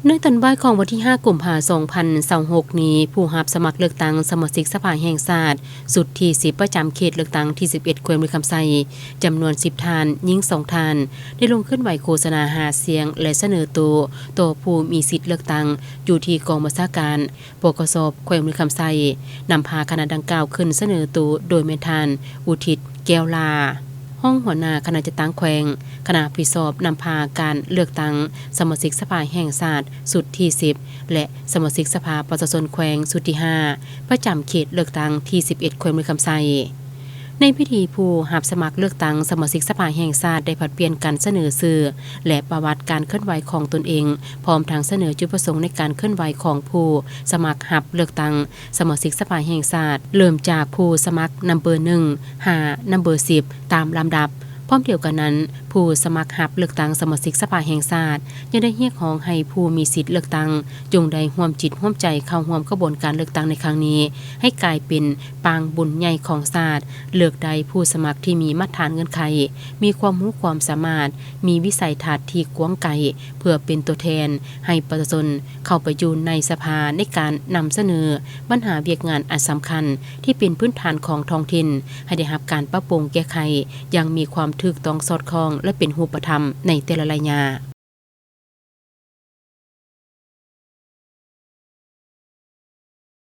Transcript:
ในตอนบ่ายของวันที่ 5 กุมภาพันธ์ 2026 นี้ผู้รับสมัครเลือกตั้งสมาชิกสภาแห่งชาติสุดที่10ประจำเขตเลือกตั้งที่ 11 แขวงมือคำไซจำนวน 10 ท่านหญิง 2 ท่านได้ลงเคลื่อนไหวโฆษณาหาเสียงและเสนอตัวผู้มีสิทธิเลือกตั้งอยู่ที่กองบัญชาการปกสแขวงมือคำไซนำพาคณะดังกล่าวขึ้นเสนอตัวโดยแม่ทานอุทิศแก้วลาห้องหัวหน้าคณะจัดตั้งแขวงคณะพิสอบนำพาการเลือกตั้งสมาชิกสภาแห่งชาติสุดที่10และสมาชิกสภาประชาชนแขวงสุดที่5ประจำเขตเลือกตั้งที่11แขวงมือคำไซในพิธีผู้รับสมัครเลือกตั้งสมาชิกสภาแห่งชาติได้ผลัดเปลี่ยนการเสนอชื่อและประวัติการเคลื่อนไหวของตนเองพร้อมทั้งเสนอจุดประสงค์ในการเคลื่อนไหวของผู้สมัครรับเลือกตั้งสมาชิกสภาแห่งชาติเริ่มจากผู้สมัครนัมเบอร์1 5นัมเบอร์10ตามลำดับพร้อมเดียวกันนั้นผู้สมัครรับเลือกตั้งสมาชิกสภาแห่งชาติยังได้เรียกร้องให้ผู้มีสิทธิ์เลือกตั้งจงได้ร่วมจิตร่วมใจเข้าร่วมกระบวนการเลือกตั้งในครั้งนี้ให้กลายเป็นปางบุญใหญ่ของชาติเลือกได้ผู้สมัครที่มีมาตรฐานเงื่อนไขมีความรู้ความสามารถมีวิสัยทัศน์ที่กว้างไกลเพื่อเป็นตัวแทนให้ประชาชนเข้าไปอยู่ในสภาในการนำเสนอปัญหาเวียกงานอันสำคัญที่เป็นพื้นฐานของท้องถิ่นให้ได้รับการปรับปรุงแก้ไขอย่างมีความถูกต้องสอดคล้องและเป็นรูปธรรมในแต่ละระยะ